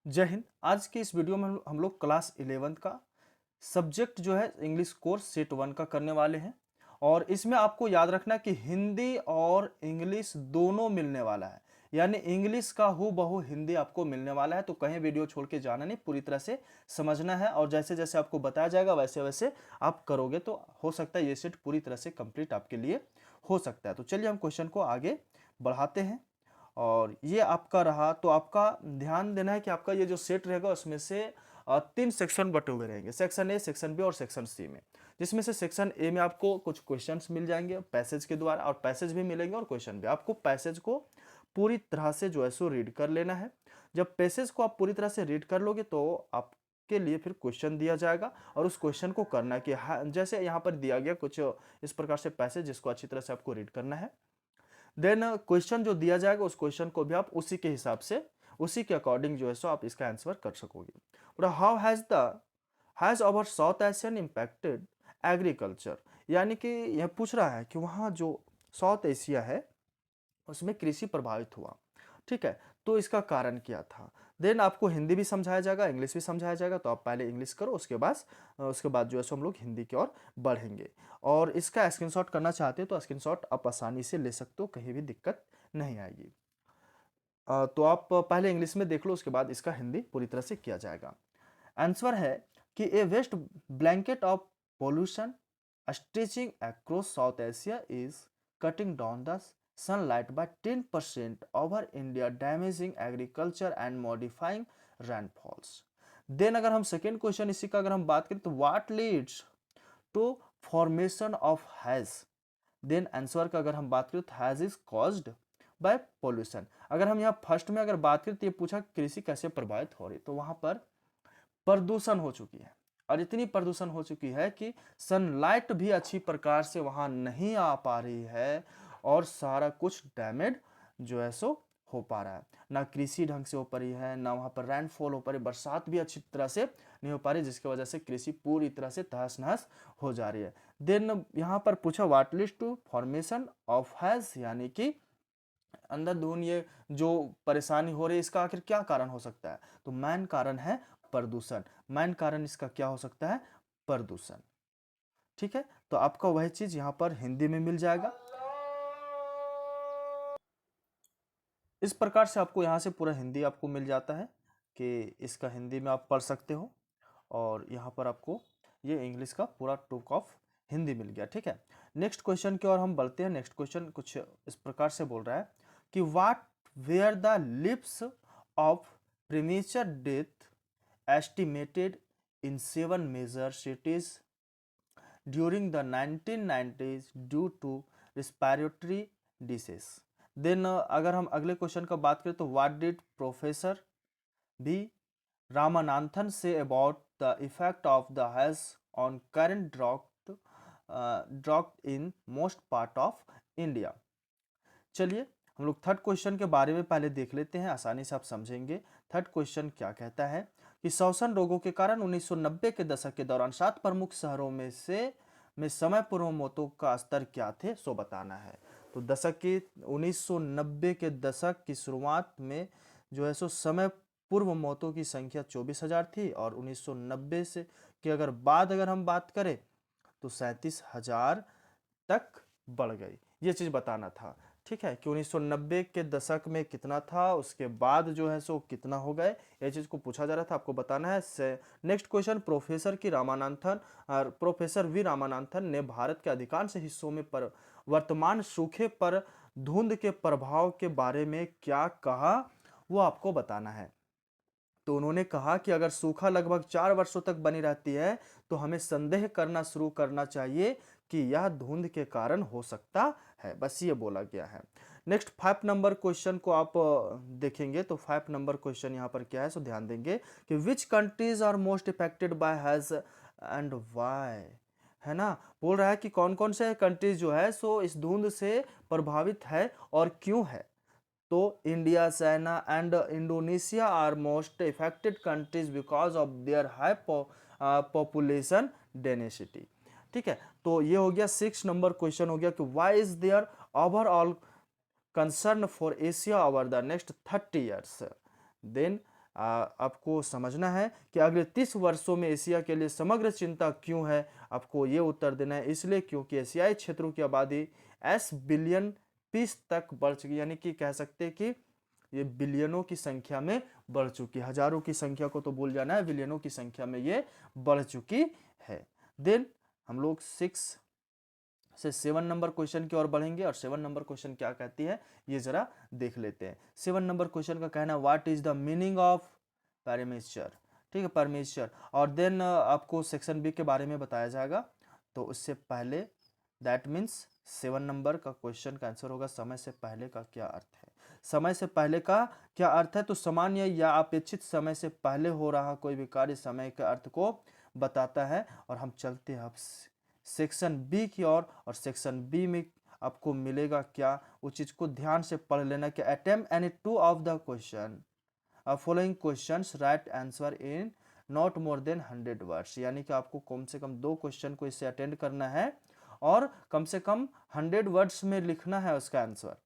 जय हिंद। आज की इस वीडियो में हम लोग क्लास 11th का सब्जेक्ट जो है इंग्लिश कोर्स सेट 1 का करने वाले हैं। और इसमें आपको याद रखना है कि हिंदी और इंग्लिश दोनों मिलने वाला है, यानी इंग्लिश का हूबहू हिंदी आपको मिलने वाला है। तो कहीं वीडियो छोड़ के जाना नहीं, पूरी तरह से समझना है और जैसे जैसे आपको बताया जाएगा वैसे वैसे आप करोगे तो हो सकता है ये सेट पूरी तरह से कंप्लीट आपके लिए हो सकता है। तो चलिए हम क्वेश्चन को आगे बढ़ाते हैं। और ये आपका रहा, तो आपका ध्यान देना है कि आपका ये जो सेट रहेगा उसमें से तीन सेक्शन बटे हुए रहेंगे, सेक्शन ए, सेक्शन बी और सेक्शन सी में। जिसमें से सेक्शन ए में आपको कुछ क्वेश्चंस मिल जाएंगे पैसेज के द्वारा, और पैसेज भी मिलेंगे और क्वेश्चन भी। आपको पैसेज को पूरी तरह से जो है सो रीड कर लेना है। जब पैसेज को आप पूरी तरह से रीड कर लोगे तो आपके लिए फिर क्वेश्चन दिया जाएगा और उस क्वेश्चन को करना है कि जैसे यहाँ पर दिया गया कुछ इस प्रकार से पैसेज, जिसको अच्छी तरह से आपको रीड करना है। देन क्वेश्चन जो दिया जाएगा उस क्वेश्चन को भी आप उसी के हिसाब से, उसी के अकॉर्डिंग जो है सो आप इसका आंसर कर सकोगे। How has our south Asian impacted agriculture, यानी कि यह पूछ रहा है कि वहाँ जो साउथ एशिया है उसमें कृषि प्रभावित हुआ। ठीक है, तो इसका कारण क्या था। देन आपको हिंदी भी समझाया जाएगा, इंग्लिश भी समझाया जाएगा। तो आप पहले इंग्लिश करो, उसके बाद जो है सो हम लोग हिंदी की ओर बढ़ेंगे। और इसका स्क्रीनशॉट करना चाहते हो तो स्क्रीनशॉट आप आसानी से ले सकते हो, कहीं भी दिक्कत नहीं आएगी। तो आप पहले इंग्लिश में देख लो, उसके बाद इसका हिंदी पूरी तरह से किया जाएगा। आंसर है कि a vast blanket of pollution stretching across South Asia is cutting down the sunlight by 10% over India, damaging agriculture and modifying rainfalls. Then अगर हम सेकेंड क्वेश्चन इसी का अगर हम बात करें तो what leads to formation of haze. Then answer का अगर हम बात करें तो haze is caused by pollution. अगर हम यहाँ फर्स्ट में अगर बात करें तो ये पूछा कृषि कैसे प्रभावित हो रही, तो वहां पर प्रदूषण हो चुकी है। और इतनी प्रदूषण हो चुकी है कि सनलाइट भी अच्छी प्रकार से वहां नहीं आ पा रही है और सारा कुछ डैमेज जो है सो हो पा रहा है। ना कृषि ढंग से हो पा रही है, ना वहां पर रेनफॉल हो पा रही, बरसात भी अच्छी तरह से नहीं हो पा रही, जिसकी वजह से कृषि पूरी तरह से तहस नहस हो जा रही है। देन यहाँ पर पूछा what leads to formation of haze, यानी कि अंधाधुंध ये जो परेशानी हो रही है इसका आखिर क्या कारण हो सकता है। तो मेन कारण है प्रदूषण। मेन कारण इसका क्या हो सकता है, प्रदूषण। ठीक है, तो आपका वह चीज यहाँ पर हिंदी में मिल जाएगा। इस प्रकार से आपको यहाँ से पूरा हिंदी आपको मिल जाता है कि इसका हिंदी में आप पढ़ सकते हो। और यहाँ पर आपको ये इंग्लिश का पूरा टूक ऑफ हिंदी मिल गया। ठीक है, नेक्स्ट क्वेश्चन की ओर हम बढ़ते हैं। नेक्स्ट क्वेश्चन कुछ इस प्रकार से बोल रहा है कि what were the lips of premature death estimated in 7 major cities during the 1990s due to respiratory disease. Then अगर हम अगले क्वेश्चन का बात करें तो what did professor B Ramanathan say about the effect of the haze on current drought in most part of India. चलिए हम लोग थर्ड क्वेश्चन के बारे में पहले देख लेते हैं, आसानी से आप समझेंगे। थर्ड क्वेश्चन क्या कहता है कि श्वसन रोगों के कारण 1990 के दशक के दौरान 7 प्रमुख शहरों में समय पूर्व मौतों का स्तर क्या थे सो बताना है। तो दशक की 1990 के दशक की शुरुआत में जो है सो समय पूर्व मौतों की संख्या 24,000 थी, और 1990 से के अगर बाद अगर हम बात करें तो 37,000 तक बढ़ गई। ये चीज बताना था। ठीक है, कि 1990 के दशक में कितना था, उसके बाद जो है सो कितना हो गए, ये चीज को पूछा जा रहा था, आपको बताना है। Next question, professor V Ramanathan ने भारत के अधिकांश हिस्सों में पर वर्तमान सूखे पर धुंध के प्रभाव के बारे में क्या कहा, वो आपको बताना है। तो उन्होंने कहा कि अगर सूखा लगभग 4 वर्षों तक बनी रहती है तो हमें संदेह करना शुरू करना चाहिए कि यह धुंध के कारण हो सकता है। बस ये बोला गया है। नेक्स्ट 5 नंबर क्वेश्चन को आप देखेंगे तो 5 नंबर क्वेश्चन यहाँ पर क्या है सो ध्यान देंगे कि which countries are most affected by haze and why. है ना, बोल रहा है कि कौन कौन से कंट्रीज जो है सो इस धुंध से प्रभावित है और क्यों है। तो India, China and Indonesia are most affected countries because of their high population density. ठीक है, तो ये हो गया 6 नंबर क्वेश्चन हो गया कि why is there overall concern for Asia over the next 30 years. Then आपको समझना है कि अगले 30 वर्षों में एशिया के लिए समग्र चिंता क्यों है। आपको ये उत्तर देना है इसलिए क्योंकि एशियाई क्षेत्रों की आबादी 8 बिलियन पीस तक बढ़ चुकी, यानी कि कह सकते हैं कि ये बिलियनों की संख्या में बढ़ चुकी है। हजारों की संख्या को तो भूल जाना है, बिलियनों की संख्या में ये बढ़ चुकी है। देन हम लोग 6 से 7 नंबर क्वेश्चन की ओर बढ़ेंगे और 7 नंबर क्वेश्चन क्या कहती है ये जरा देख लेते हैं। 7 नंबर क्वेश्चन का कहना what is the meaning of parameter, ठीक है, परमेश्वर। और देन आपको सेक्शन बी के बारे में बताया जाएगा। तो उससे पहले दैट मीन्स 7 नंबर का क्वेश्चन का आंसर होगा समय से पहले का क्या अर्थ है। समय से पहले का क्या अर्थ है, तो सामान्य या अपेक्षित समय से पहले हो रहा कोई भी कार्य समय के अर्थ को बताता है। और हम चलते हैं अब सेक्शन बी की ओर, और सेक्शन बी में आपको मिलेगा क्या, उस चीज को ध्यान से पढ़ लेना कि attempt any two of the question following questions right answer in not more than 100 words, यानी कि आपको कम से कम 2 क्वेश्चन को इससे अटेंड करना है और कम से कम 100 वर्ड्स में लिखना है उसका आंसर,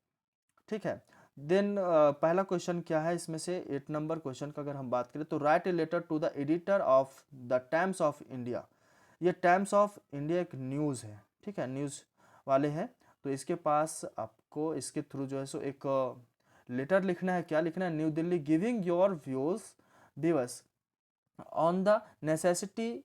ठीक है। देन पहला क्वेश्चन क्या है इसमें से 8 नंबर क्वेश्चन का अगर हम बात करें तो write a letter to the editor of the Times of India. ये टाइम्स ऑफ इंडिया एक न्यूज़ है, ठीक है, न्यूज़ वाले हैं। तो इसके पास आपको इसके थ्रू जो है सो एक लेटर लिखना है। क्या लिखना है, new Delhi giving your views on the necessity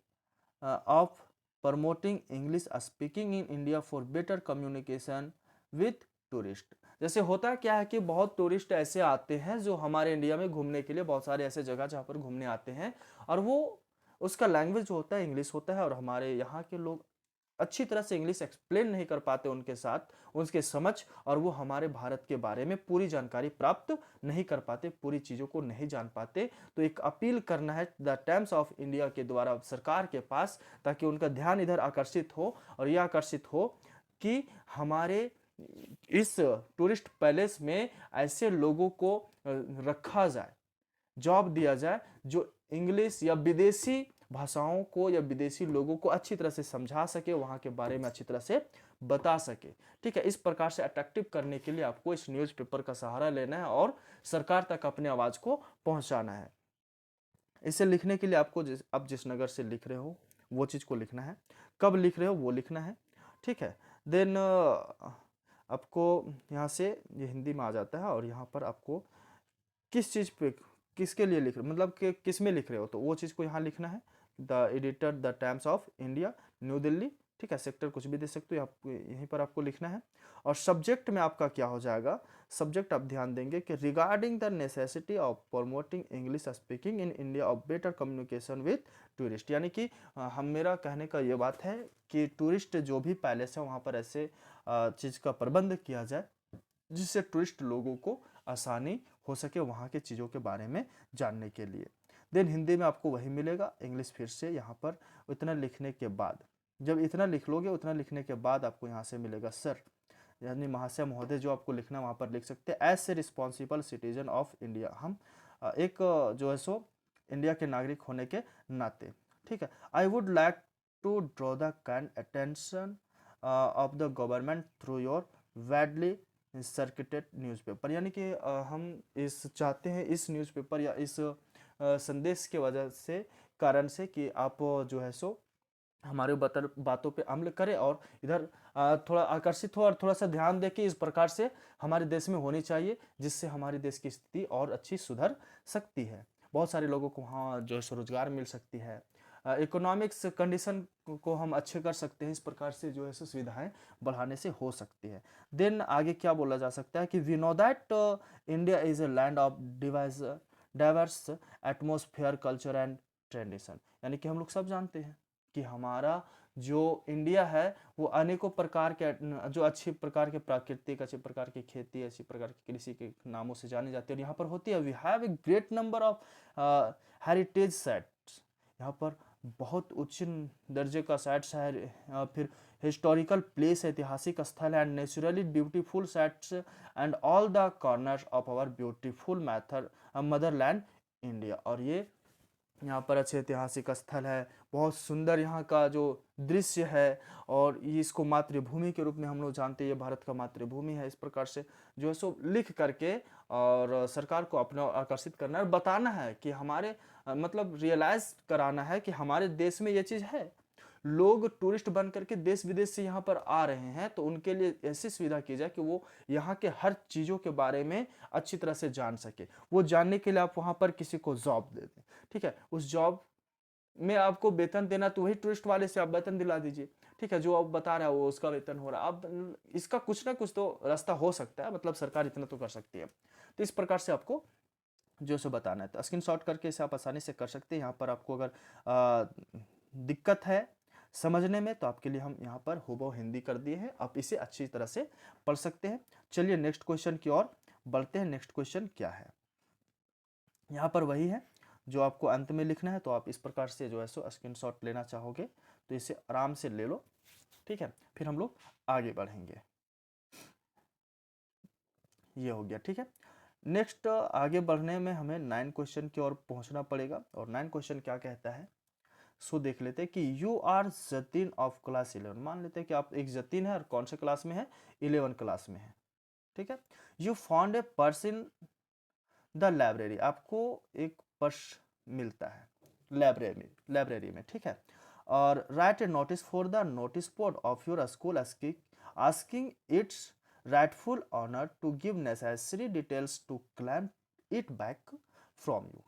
of promoting English speaking in India for better communication with tourist. जैसे होता क्या है कि बहुत टूरिस्ट ऐसे आते हैं जो हमारे इंडिया में घूमने के लिए, बहुत सारे ऐसे जगह जहाँ पर घूमने आते हैं और वो उसका लैंग्वेज जो होता है इंग्लिश होता है, और हमारे यहाँ के लोग अच्छी तरह से इंग्लिश एक्सप्लेन नहीं कर पाते उनके साथ, उनके समझ, और वो हमारे भारत के बारे में पूरी जानकारी प्राप्त नहीं कर पाते, पूरी चीज़ों को नहीं जान पाते। तो एक अपील करना है द टाइम्स ऑफ इंडिया के द्वारा सरकार के पास, ताकि उनका ध्यान इधर आकर्षित हो, और यह आकर्षित हो कि हमारे इस टूरिस्ट पैलेस में ऐसे लोगों को रखा जाए, जॉब दिया जाए जो इंग्लिश या विदेशी भाषाओं को या विदेशी लोगों को अच्छी तरह से समझा सके, वहाँ के बारे में अच्छी तरह से बता सके, ठीक है। इस प्रकार से अट्रैक्टिव करने के लिए आपको इस न्यूज़पेपर का सहारा लेना है और सरकार तक अपने आवाज़ को पहुँचाना है। इसे लिखने के लिए आपको आप जिस नगर से लिख रहे हो वो चीज़ को लिखना है, कब लिख रहे हो वो लिखना है, ठीक है। देन आपको यहाँ से ये हिंदी में आ जाता है, और यहाँ पर आपको किस चीज़ पे किसके लिए लिख रहे हो, मतलब कि किस में लिख रहे हो, तो वो चीज़ को यहाँ लिखना है। The editor the Times of India new Delhi, ठीक है, सेक्टर कुछ भी दे सकते हो, आपको यहीं पर आपको लिखना है। और सब्जेक्ट में आपका क्या हो जाएगा, सब्जेक्ट आप ध्यान देंगे कि regarding the necessity of promoting English speaking in India of better communication with tourist, यानी कि हम मेरा कहने का ये बात है कि टूरिस्ट जो भी पैलेस है वहाँ पर ऐसे चीज़ का प्रबंध किया जाए जिससे टूरिस्ट लोगों को आसानी हो सके वहाँ के चीज़ों के बारे में जानने के लिए। देन हिंदी में आपको वही मिलेगा, इंग्लिश फिर से यहाँ पर इतना लिखने के बाद, जब इतना लिख लोगे उतना लिखने के बाद आपको यहाँ से मिलेगा सर, यानी महाशय महोदय जो आपको लिखना वहाँ पर लिख सकते हैं। As a responsible citizen of India, हम एक जो है सो इंडिया के नागरिक होने के नाते, ठीक है। I would like to draw the kind attention of the government through your widely circulated newspaper, यानी कि हम इस चाहते हैं इस न्यूज़पेपर या इस संदेश के वजह से कारण से कि आप जो है सो हमारे बातों पे अमल करें और इधर थोड़ा आकर्षित हो और थोड़ा सा ध्यान दें कि इस प्रकार से हमारे देश में होनी चाहिए, जिससे हमारे देश की स्थिति और अच्छी सुधर सकती है। बहुत सारे लोगों को वहाँ जो है रोजगार मिल सकती है, इकोनॉमिक्स कंडीशन को हम अच्छे कर सकते हैं, इस प्रकार से जो है सुविधाएं बढ़ाने से हो सकती है। देन आगे क्या बोला जा सकता है कि we know that India is a land of diverse atmosphere culture and tradition, यानी कि हम लोग सब जानते हैं कि हमारा जो इंडिया है वो अनेकों प्रकार के जो अच्छी प्रकार के प्राकृतिक, अच्छी प्रकार की खेती, अच्छी प्रकार की कृषि के नामों से जानी जाती है, और यहाँ पर होती है we have a great number of heritage sites, यहाँ पर बहुत उच्च दर्जे का साइट्स है, फिर हिस्टोरिकल प्लेस, ऐतिहासिक स्थल and naturally beautiful sites and all the corners of our beautiful motherland India. और ये यहाँ पर अच्छे ऐतिहासिक स्थल है, बहुत सुंदर यहाँ का जो दृश्य है, और ये इसको मातृभूमि के रूप में हम लोग जानते हैं, ये भारत का मातृभूमि है। इस प्रकार से जो है सो लिख करके और सरकार को अपना आकर्षित करना है और बताना है कि हमारे मतलब रियलाइज कराना है कि हमारे देश में ये चीज़ है। लोग टूरिस्ट बन करके देश विदेश से यहाँ पर आ रहे हैं, तो उनके लिए ऐसी सुविधा की जाए कि वो यहाँ के हर चीज़ों के बारे में अच्छी तरह से जान सके। वो जानने के लिए आप वहाँ पर किसी को जॉब दे दें, ठीक है। उस जॉब में आपको वेतन देना तो वही टूरिस्ट वाले से आप वेतन दिला दीजिए, ठीक है। जो आप बता रहा है वो उसका वेतन हो रहा है। अब इसका कुछ ना कुछ तो रास्ता हो सकता है, मतलब सरकार इतना तो कर सकती है। तो इस प्रकार से आपको जो सो बताना है, तो स्क्रीन शॉट करके इसे आप आसानी से कर सकते हैं। यहाँ पर आपको अगर दिक्कत है समझने में तो आपके लिए हम यहाँ पर हूबहू हिंदी कर दिए हैं, आप इसे अच्छी तरह से पढ़ सकते हैं। चलिए नेक्स्ट क्वेश्चन की ओर बढ़ते हैं। नेक्स्ट क्वेश्चन क्या है, यहाँ पर वही है जो आपको अंत में लिखना है। तो आप इस प्रकार से जो है सो स्क्रीनशॉट लेना चाहोगे तो इसे आराम से ले लो, ठीक है। फिर हम लोग आगे बढ़ेंगे। ये हो गया, ठीक है। नेक्स्ट आगे बढ़ने में हमें 9 क्वेश्चन की ओर पहुंचना पड़ेगा। और 9 क्वेश्चन क्या कहता है सो देख लेते हैं कि you are Jatin of class 11। मान लेते हैं कि आप एक जतीन है और कौन से क्लास में है, 11 क्लास में है, ठीक है। You found a purse in the library. आपको एक पर्स मिलता है लाइब्रेरी में, ठीक है। और right A notice for the notice board of your school asking it's rightful honor to give necessary details to claim it back from you।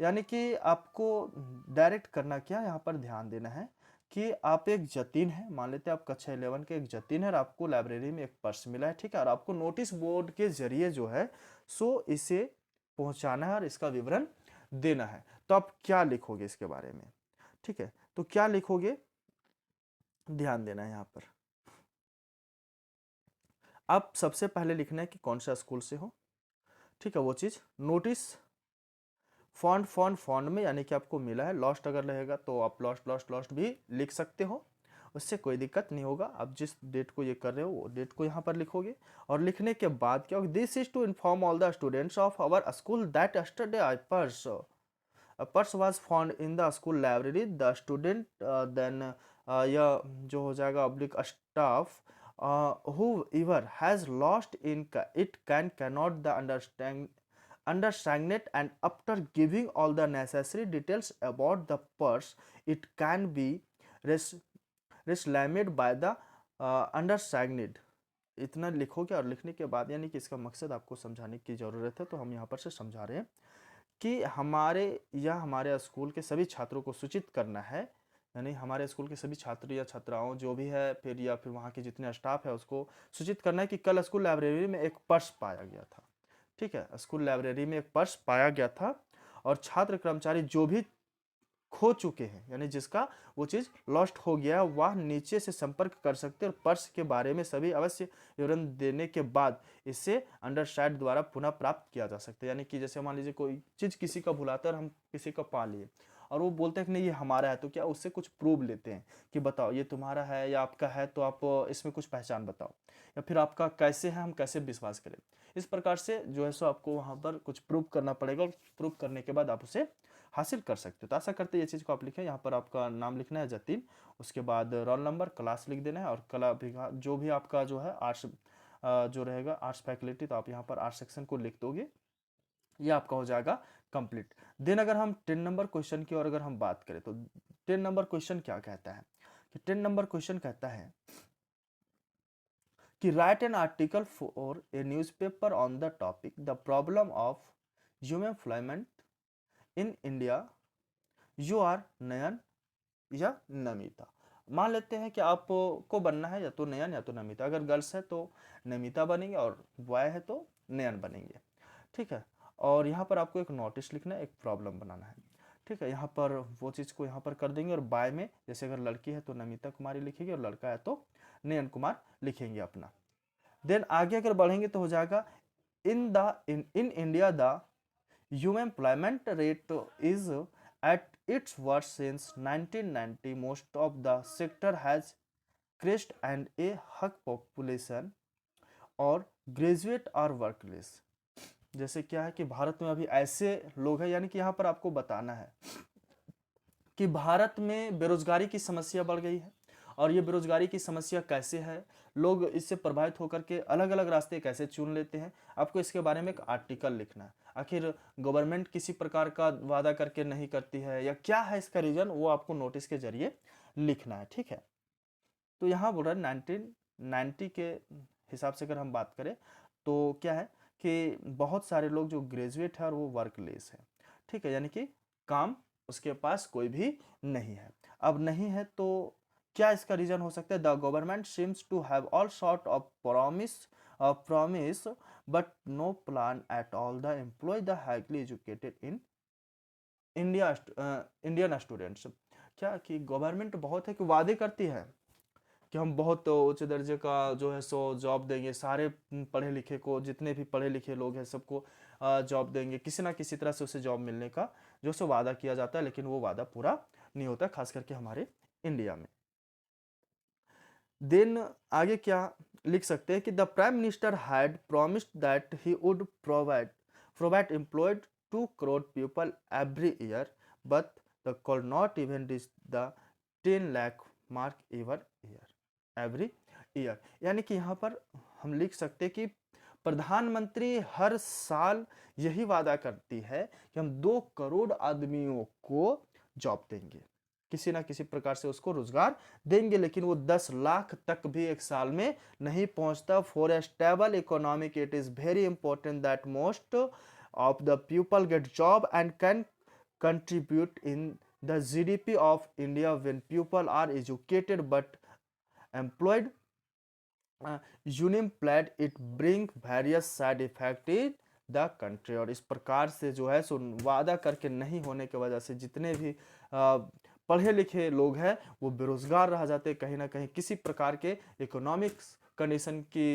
यानी कि आपको डायरेक्ट करना क्या, यहाँ पर ध्यान देना है कि आप एक जतीन है, मान लेते हैं आप कक्षा 11 के एक जतीन है और आपको लाइब्रेरी में एक पर्स मिला है, ठीक है। और आपको नोटिस बोर्ड के जरिए जो है सो इसे पहुंचाना है और इसका विवरण देना है। तो आप क्या लिखोगे इसके बारे में, ठीक है। तो क्या लिखोगे ध्यान देना है यहाँ पर। आप सबसे पहले लिखना है कि कौन सा स्कूल से हो, ठीक है। वो चीज़ नोटिस फॉन्ट में यानी कि आपको मिला है। लॉस्ट अगर रहेगा तो आप लॉस्ट भी लिख सकते हो, उससे कोई दिक्कत नहीं होगा। आप जिस डेट को ये कर रहे हो वो डेट को यहाँ पर लिखोगे। और लिखने के बाद क्या होगा, this is to inform all the students of our school that yesterday a purse was found in the school library। the student then यह जो हो जाएगा oblique staff whoever has lost in it cannot the understand it, and after giving all the necessary details about the purse it can be reclaimed by the undersigned। इतना लिखोगे। और लिखने के बाद यानी कि इसका मकसद आपको समझाने की ज़रूरत है, तो हम यहाँ पर से समझा रहे हैं कि हमारे स्कूल के सभी छात्रों को सूचित करना है, यानी हमारे स्कूल के सभी छात्र या छात्राओं जो भी है फिर या फिर वहाँ के जितने स्टाफ है उसको सूचित करना है कि कल स्कूल लाइब्रेरी में एक पर्स पाया गया था, ठीक है। स्कूल लाइब्रेरी में एक पर्स पाया गया था और छात्र कर्मचारी जो भी खो चुके हैं यानी जिसका वो चीज़ लॉस्ट हो गया वह नीचे से संपर्क कर सकते हैं और पर्स के बारे में सभी अवश्य विवरण देने के बाद इसे अंडरसाइड द्वारा पुनः प्राप्त किया जा सकता है। यानी कि जैसे मान लीजिए कोई चीज़ किसी का भुलाता है और हम किसी का पा लिए और वो बोलते हैं कि नहीं ये हमारा है, तो क्या उससे कुछ प्रूफ लेते हैं कि बताओ ये तुम्हारा है या आपका है, तो आप इसमें कुछ पहचान बताओ या फिर आपका कैसे है, हम कैसे विश्वास करें। इस प्रकार से जो है सो आपको वहाँ पर कुछ प्रूफ करना पड़ेगा और प्रूफ करने के बाद आप उसे हासिल कर सकते हो। तो ऐसा करते ये चीज़ को आप लिखें। यहाँ पर आपका नाम लिखना है जतीन, उसके बाद रोल नंबर क्लास लिख देना है और कला विभाग जो भी आपका जो है आर्ट्स जो रहेगा आर्ट्स फैकल्टी, तो आप यहाँ पर आर्ट्स सेक्शन को लिख दोगे, ये आपका हो जाएगा कंप्लीट। देन अगर हम 10 नंबर क्वेश्चन की और अगर हम बात करें तो 10 नंबर क्वेश्चन क्या कहता है कि 10 नंबर क्वेश्चन कहता है कि write an article for a newspaper on the topic the problem of human employment in India. You are Nayan या नमिता। मान लेते हैं कि आपको बनना है या तो नयन या तो नमिता। अगर गर्ल्स है तो नमिता बनेंगे और बॉय है तो नयन बनेंगे, ठीक है। और यहाँ पर आपको एक नोटिस लिखना है, एक प्रॉब्लम बनाना है, ठीक है। यहाँ पर वो चीज़ को यहाँ पर कर देंगे और बाय में जैसे अगर लड़की है तो नमिता कुमारी लिखेंगे और लड़का है तो नयन कुमार लिखेंगे अपना। देन आगे अगर बढ़ेंगे तो हो जाएगा in India the human employment rate is at its worst since 1990 most of the sector has crashed and a high population और ग्रेजुएट और वर्कलेस। जैसे क्या है कि भारत में अभी ऐसे लोग हैं, यानी कि यहाँ पर आपको बताना है कि भारत में बेरोजगारी की समस्या बढ़ गई है और ये बेरोजगारी की समस्या कैसे है, लोग इससे प्रभावित होकर के अलग अलग रास्ते कैसे चुन लेते हैं, आपको इसके बारे में एक आर्टिकल लिखना है। आखिर गवर्नमेंट किसी प्रकार का वादा करके नहीं करती है या क्या है इसका रीजन, वो आपको नोटिस के जरिए लिखना है, ठीक है। तो यहाँ बोल रहा है 1990 के हिसाब से अगर हम बात करें तो क्या है कि बहुत सारे लोग जो ग्रेजुएट है और वो वर्कलेस है, ठीक है, यानी कि काम उसके पास कोई भी नहीं है। अब नहीं है तो क्या इसका रीजन हो सकता है? The government seems to have all sort of promise but no plan at all the employ the highly educated in Indian students. क्या कि गवर्नमेंट बहुत है कि वादे करती है कि हम बहुत उच्च दर्जे का जो है सो जॉब देंगे, सारे पढ़े लिखे को, जितने भी पढ़े लिखे लोग हैं सबको जॉब देंगे, किसी ना किसी तरह से उसे जॉब मिलने का जो सो वादा किया जाता है, लेकिन वो वादा पूरा नहीं होता, खास करके हमारे इंडिया में। देन आगे क्या लिख सकते हैं कि the prime minister had promised that he would provide employed 2 crore people every year but the could not even reach the 10 lakh mark every year. यानी कि यहाँ पर हम लिख सकते हैं कि प्रधानमंत्री हर साल यही वादा करती है कि हम 2 करोड़ आदमियों को जॉब देंगे, किसी ना किसी प्रकार से उसको रोजगार देंगे, लेकिन वो 10 लाख तक भी एक साल में नहीं पहुंचता। For a stable economic it is very important that most of the people get job and can contribute in the GDP of India when people are educated but employed. Unimplant it bring various side effect in the country। और इस प्रकार से जो है सो वादा करके नहीं होने की वजह से जितने भी पढ़े लिखे लोग हैं वो बेरोजगार रह जाते हैं, कहीं ना कहीं किसी प्रकार के इकोनॉमिक्स कंडीशन की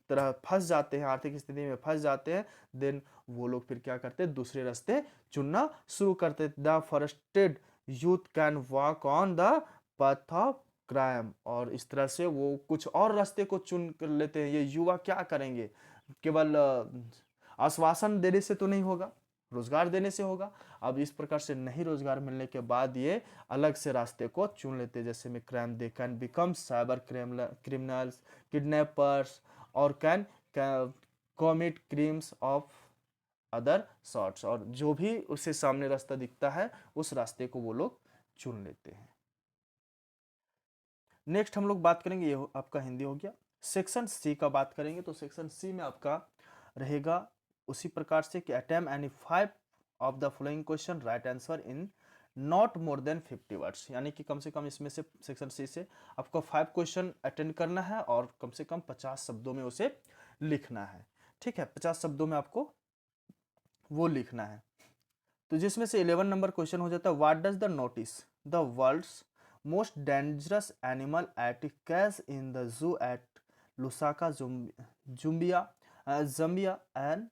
तरह फंस जाते हैं, आर्थिक स्थिति में फंस जाते हैं। देन वो लोग फिर क्या करते हैं, दूसरे रास्ते चुनना शुरू करते। The forested youth can walk on the path of crime. और इस तरह से वो कुछ और रास्ते को चुन कर लेते हैं। ये युवा क्या करेंगे, केवल आश्वासन देने से तो नहीं होगा, रोजगार देने से होगा। अब इस प्रकार से नहीं रोजगार मिलने के बाद ये अलग से रास्ते को चुन लेते हैं, जैसे में crime, they can become cyber criminals, kidnappers और can commit crimes of other sorts. और जो भी उसे सामने रास्ता दिखता है उस रास्ते को वो लोग चुन लेते हैं। नेक्स्ट हम लोग बात करेंगे, ये आपका हिंदी हो गया। सेक्शन सी का बात करेंगे तो सेक्शन सी में आपका रहेगा उसी प्रकार से कि attempt any 5 of the following question, right answer in not more than 50 words. यानी कि कम से कम इसमें से सेक्शन सी से आपको 5 क्वेश्चन अटेंड करना है और कम से कम 50 शब्दों में उसे लिखना है, ठीक है। 50 शब्दों में आपको वो लिखना है। तो जिसमें से 11 नंबर क्वेश्चन हो जाता है, what does the notice the world's most dangerous animal at cage in the zoo at Lusaka Zambia and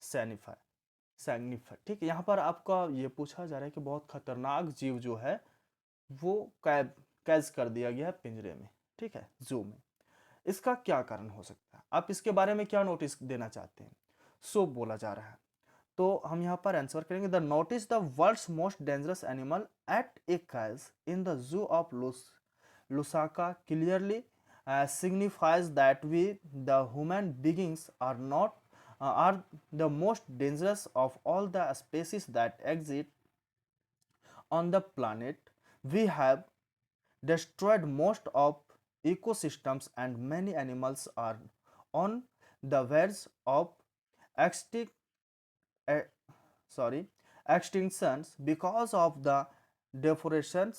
signify. ठीक है, यहाँ पर आपका ये पूछा जा रहा है कि बहुत खतरनाक जीव जो है वो कैद कर दिया गया है पिंजरे में, ठीक है, जू में। इसका क्या कारण हो सकता है, आप इसके बारे में क्या नोटिस देना चाहते हैं, सो बोला जा रहा है। तो हम यहाँ पर आंसर करेंगे, the notice the world's most dangerous animal at a cage in the zoo of Lusaka clearly signifies that we the human beings are the most dangerous of all the species that exist on the planet. We have destroyed most of ecosystems and many animals are on the verge of extinct uh, extinctions because of the deforestation,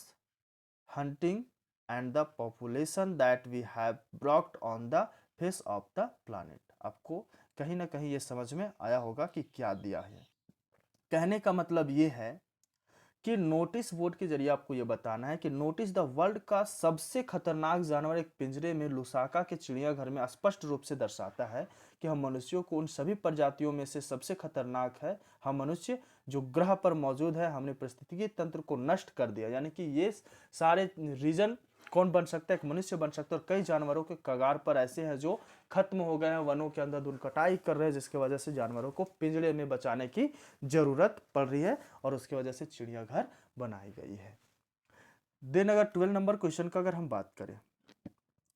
hunting and the population that we have brought on the face of the planet। आपको कहीं ना कहीं ये समझ में आया होगा कि क्या दिया है। कहने का मतलब ये है कि नोटिस बोर्ड के जरिए आपको ये बताना है कि नोटिस द वर्ल्ड का सबसे खतरनाक जानवर एक पिंजरे में लुसाका के चिड़ियाघर में स्पष्ट रूप से दर्शाता है कि हम मनुष्यों को उन सभी प्रजातियों में से सबसे खतरनाक है। हम मनुष्य जो ग्रह पर मौजूद है, हमने पारिस्थितिकी तंत्र को नष्ट कर दिया। यानी कि ये सारे रीजन कौन बन सकता है, एक मनुष्य बन सकता है। और कई जानवरों के कगार पर ऐसे हैं जो खत्म हो गए हैं, वनों के अंदर धुन कटाई कर रहे हैं, जिसकी वजह से जानवरों को पिंजरे में बचाने की जरूरत पड़ रही है और उसकी वजह से चिड़ियाघर बनाई गई है। देन अगर 12 नंबर क्वेश्चन का अगर हम बात करें,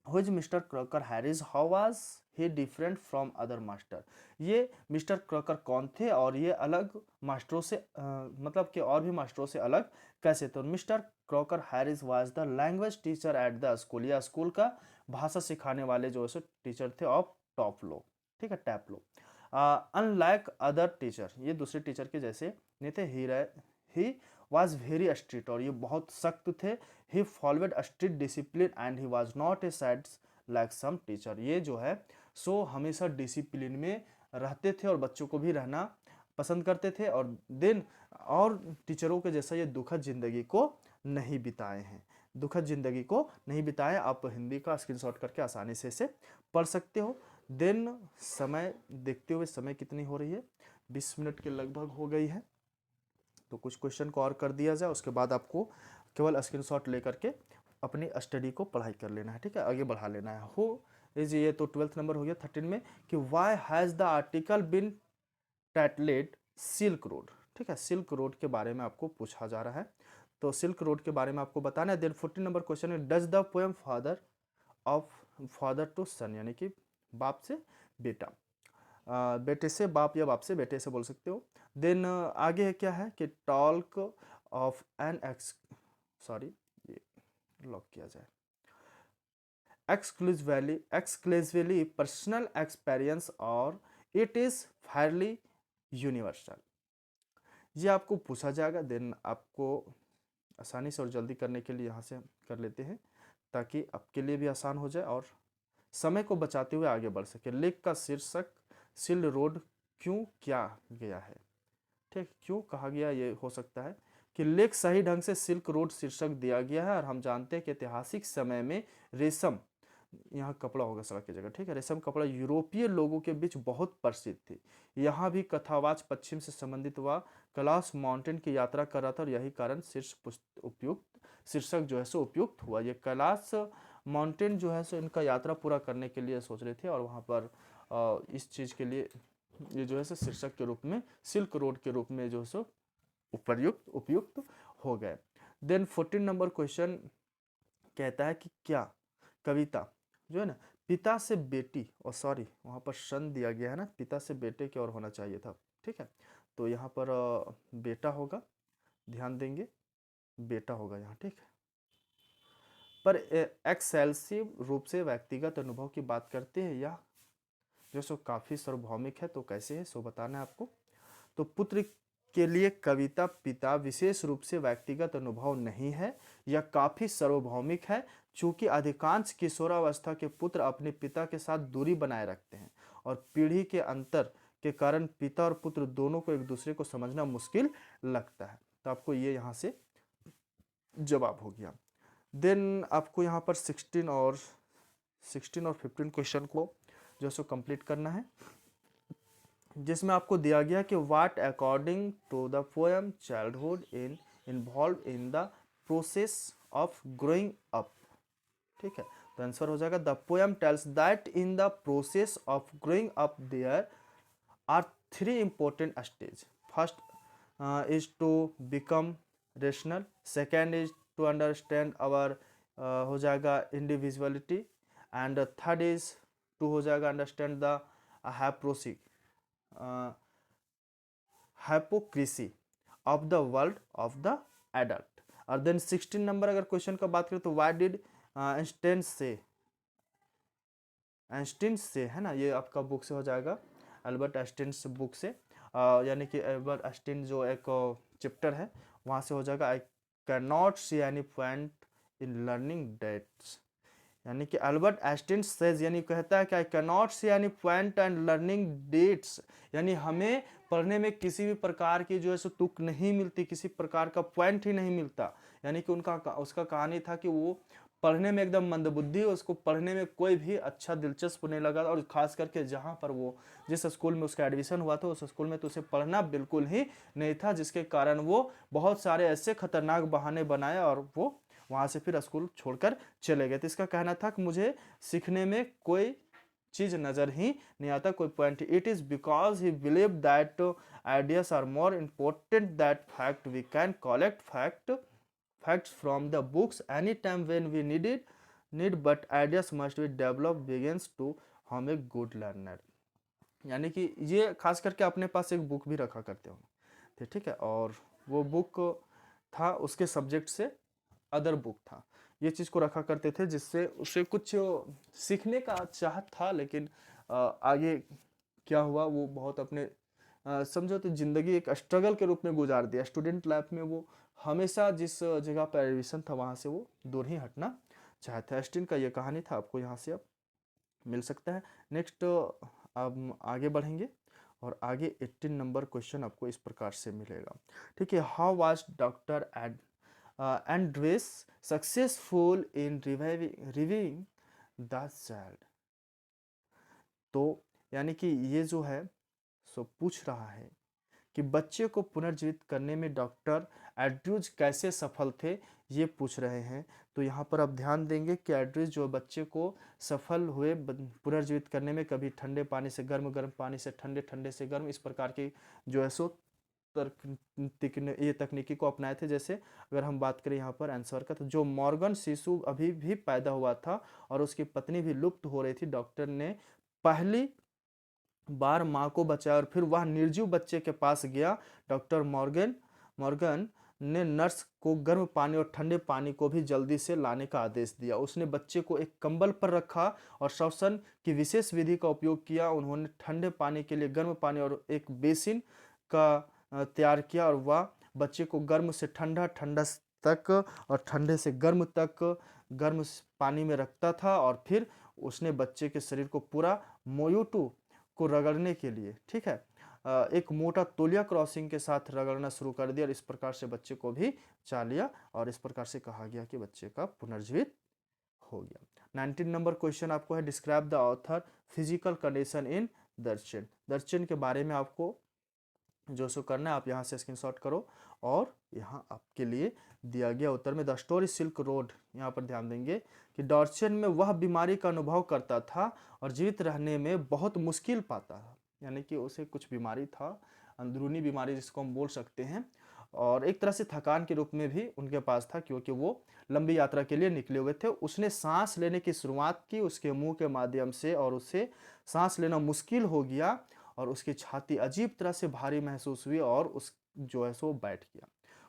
Which Mr. Crocker Harris, how was he different from other master? ये मिस्टर क्रॉकर कौन थे और ये अलग मास्टरों से मतलब कि और भी मास्टरों से अलग कैसे? तो mister Crocker Harris was the language teacher at the school, या स्कूल का भाषा सिखाने वाले जो है टीचर थे ऑफ टॉप लो, ठीक है, टैप लो। अनलाइक अदर टीचर, ये दूसरे टीचर के जैसे नहीं थे। ही वॉज वेरी स्ट्रिक्ट, और ये बहुत सख्त थे। He followed a strict discipline and he was not a side like some teacher, ये जो है सो हमेशा डिसिप्लिन में रहते थे और बच्चों को भी रहना पसंद करते थे, और दिन और टीचरों के जैसा ये दुखद जिंदगी को नहीं बिताए हैं, दुखद जिंदगी को नहीं बिताए। आप हिंदी का स्क्रीनशॉट करके आसानी से इसे पढ़ सकते हो। देन समय देखते हुए, समय कितनी हो रही है, 20 मिनट के लगभग हो गई है, तो कुछ क्वेश्चन को और कर दिया जाए, उसके बाद आपको केवल स्क्रीनशॉट लेकर के अपनी स्टडी को पढ़ाई कर लेना है, ठीक है, आगे बढ़ा लेना है। हो इज, ये तो 12th नंबर हो गया। 13 में कि why has the article been titled silk road, ठीक है, सिल्क रोड के बारे में आपको पूछा जा रहा है, तो सिल्क रोड के बारे में आपको बताना है। देन 14 नंबर क्वेश्चन है, does the poem father to son, यानी कि बाप से बेटा, बेटे से बाप या बाप से बेटे से बोल सकते हो। देन आगे है क्या है कि टॉल्क ऑफ एन सॉरी, ये लॉक किया जाए, एक्सक्लूसिवली पर्सनल एक्सपीरियंस और इट इज फेयरली यूनिवर्सल, ये आपको पूछा जाएगा। देन आपको आसानी से और जल्दी करने के लिए यहाँ से कर लेते हैं, ताकि आपके लिए भी आसान हो जाए और समय को बचाते हुए आगे बढ़ सके। लेख का शीर्षक सिल्क रोड क्यों किया गया है, ठीक, क्यों कहा गया, ये हो सकता है कि लेख सही ढंग से सिल्क रोड शीर्षक दिया गया है, और हम जानते हैं कि ऐतिहासिक समय में रेशम, यहाँ कपड़ा होगा सड़क की जगह, ठीक है, रेशम कपड़ा यूरोपीय लोगों के बीच बहुत प्रसिद्ध थी। यहाँ भी कथावाच पश्चिम से संबंधित हुआ, कैलाश माउंटेन की यात्रा कर रहा था, और यही कारण उपयुक्त शीर्षक जो है सो उपयुक्त हुआ। ये कैलाश माउंटेन जो है सो इनका यात्रा पूरा करने के लिए सोच रहे थे, और वहाँ पर इस चीज़ के लिए ये जो है सो शीर्षक के रूप में, सिल्क रोड के रूप में जो है सो उपयुक्त हो गए। देन 14 नंबर क्वेश्चन कहता है कि क्या कविता जो है ना पिता से बेटी, और सॉरी वहाँ पर सन दिया गया है ना, पिता से बेटे की ओर होना चाहिए था, ठीक है, तो यहाँ पर बेटा होगा, ध्यान देंगे, बेटा होगा यहाँ, ठीक है। पर एक्सेल्सिव रूप से व्यक्तिगत अनुभव की बात करते हैं, या जो सो काफ़ी सार्वभौमिक है, तो कैसे है सो बताना है आपको। तो पुत्र के लिए कविता पिता विशेष रूप से व्यक्तिगत अनुभव नहीं है, यह काफी सार्वभौमिक है, चूंकि अधिकांश किशोरावस्था के पुत्र अपने पिता के साथ दूरी बनाए रखते हैं, और पीढ़ी के अंतर के कारण पिता और पुत्र दोनों को एक दूसरे को समझना मुश्किल लगता है, तो आपको ये यहाँ से जवाब हो गया। देन आपको यहाँ पर 16 और 15 क्वेश्चन को जो सो कंप्लीट करना है, जिसमें आपको दिया गया कि what according to the poem childhood involve in the process of growing up, ठीक है, तो आंसर हो जाएगा the poem tells that in the process of growing up there are 3 important stage. First is to become rational, second is to understand our हो जाएगा individuality, and third is to हो जाएगा understand the hypocrisy hypocrisy of the world of the adult. और then 16 number अगर question का बात करें तो व्हाई डिड आइंस्टीन से है ना, ये आपका बुक से हो जाएगा, अल्बर्ट आइंस्टीन बुक से, यानी कि अल्बर्ट आइंस्टीन जो एक चैप्टर है वहाँ से हो जाएगा, I can not see any point in learning dates, यानी कि अल्बर्ट आइंस्टीन सेज, यानी कहता है कि I can not see any point and learning dates, यानी हमें पढ़ने में किसी भी प्रकार की जो है सो तुक नहीं मिलती, किसी प्रकार का पॉइंट ही नहीं मिलता, यानी कि उसका कहानी था कि वो पढ़ने में एकदम मंदबुद्धि, उसको पढ़ने में कोई भी अच्छा दिलचस्प नहीं लगा, और खास करके जहाँ पर वो जिस स्कूल में उसका एडमिशन हुआ था उस स्कूल में तो उसे पढ़ना बिल्कुल ही नहीं था, जिसके कारण वो बहुत सारे ऐसे खतरनाक बहाने बनाए और वो वहाँ से फिर स्कूल छोड़कर चले गए। तो इसका कहना था कि मुझे सीखने में कोई चीज़ नज़र ही नहीं आता, कोई point. It is because he believe that ideas are more important that fact we can collect facts from the books anytime when we need but ideas must be developed begins to हम एक good learner. यानी कि ये खास करके अपने पास एक book भी रखा करते हो थे, ठीक है, और वो बुक था उसके सब्जेक्ट से अदर बुक था, ये चीज़ को रखा करते थे जिससे उसे कुछ सीखने का चाहत था, लेकिन आगे क्या हुआ वो बहुत अपने समझो तो ज़िंदगी एक स्ट्रगल के रूप में गुजार दिया। स्टूडेंट लाइफ में वो हमेशा जिस जगह पर एडमिशन था वहाँ से वो दूर ही हटना चाहता है। एस्टिन का ये कहानी था, आपको यहाँ से अब मिल सकता है। नेक्स्ट अब आगे बढ़ेंगे और आगे 18 नंबर क्वेश्चन आपको इस प्रकार से मिलेगा, ठीक है। How was doctor Andres successful in reviving the child. तो यानी कि ये जो है सो पूछ रहा है कि बच्चे को पुनर्जीवित करने में डॉक्टर एड्रूज कैसे सफल थे, ये पूछ रहे हैं। तो यहाँ पर आप ध्यान देंगे कि एड्रूज जो बच्चे को सफल हुए पुनर्जीवित करने में, कभी ठंडे पानी से गर्म, गर्म पानी से ठंडे, ठंडे से गर्म, इस प्रकार की जो है सो ये तकनीकी को अपनाए थे। जैसे अगर हम बात करें यहाँ पर आंसर का, तो जो मॉर्गन शिशु अभी भी पैदा हुआ था और उसकी पत्नी भी लुप्त हो रही थी, डॉक्टर ने पहली बार माँ को बचाया और फिर वह निर्जीव बच्चे के पास गया। डॉक्टर मॉर्गन ने नर्स को गर्म पानी और ठंडे पानी को भी जल्दी से लाने का आदेश दिया। उसने बच्चे को एक कंबल पर रखा और श्वसन की विशेष विधि का उपयोग किया। उन्होंने ठंडे पानी के लिए गर्म पानी और एक बेसिन का तैयार किया और वह बच्चे को गर्म से ठंडा, ठंडा तक और ठंडे से गर्म तक गर्म पानी में रखता था और फिर उसने बच्चे के शरीर को पूरा मोयूटू को रगड़ने के लिए, ठीक है, एक मोटा तौलिया क्रॉसिंग के साथ रगड़ना शुरू कर दिया और इस प्रकार से बच्चे को भी चा लिया और इस प्रकार से कहा गया कि बच्चे का पुनर्जीवित हो गया। 19 नंबर क्वेश्चन आपको है, describe the author physical condition in Darshan. Darshan के बारे में आपको जो सो करना है, आप यहाँ से स्क्रीनशॉट करो और यहाँ आपके लिए दिया गया उत्तर में द स्टोरी सिल्क रोड। यहाँ पर ध्यान देंगे कि डॉर्चन में वह बीमारी का अनुभव करता था और जीवित रहने में बहुत मुश्किल पाता था। यानी कि उसे कुछ बीमारी था, अंदरूनी बीमारी जिसको हम बोल सकते हैं, और एक तरह से थकान के रूप में भी उनके पास था क्योंकि वो लंबी यात्रा के लिए निकले हुए थे। उसने सांस लेने की शुरुआत की उसके मुंह के माध्यम से और उसे सांस लेना मुश्किल हो गया और उसकी छाती अजीब तरह से भारी महसूस हुई और उस जो है सो बैठ गया।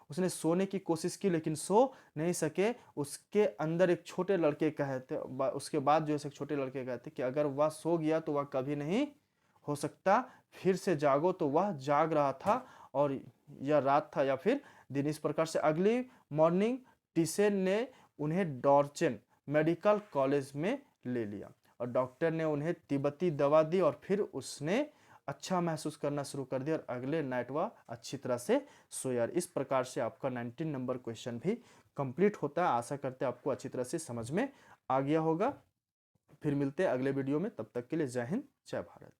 उसने सोने की कोशिश की लेकिन सो नहीं सके। उसके अंदर एक छोटे लड़के कहते, उसके बाद जो है छोटे लड़के कहते कि अगर वह सो गया तो वह कभी नहीं हो सकता, फिर से जागो। तो वह जाग रहा था और यह रात था या फिर दिन। इस प्रकार से अगली मॉर्निंग टिसेन ने उन्हें डॉर्चन मेडिकल कॉलेज में ले लिया और डॉक्टर ने उन्हें तिब्बती दवा दी और फिर उसने अच्छा महसूस करना शुरू कर दिया और अगले नाइट वह अच्छी तरह से सोया। इस प्रकार से आपका 19 नंबर क्वेश्चन भी कंप्लीट होता है। आशा करते हैं आपको अच्छी तरह से समझ में आ गया होगा। फिर मिलते हैं अगले वीडियो में, तब तक के लिए जय हिंद, जय भारत।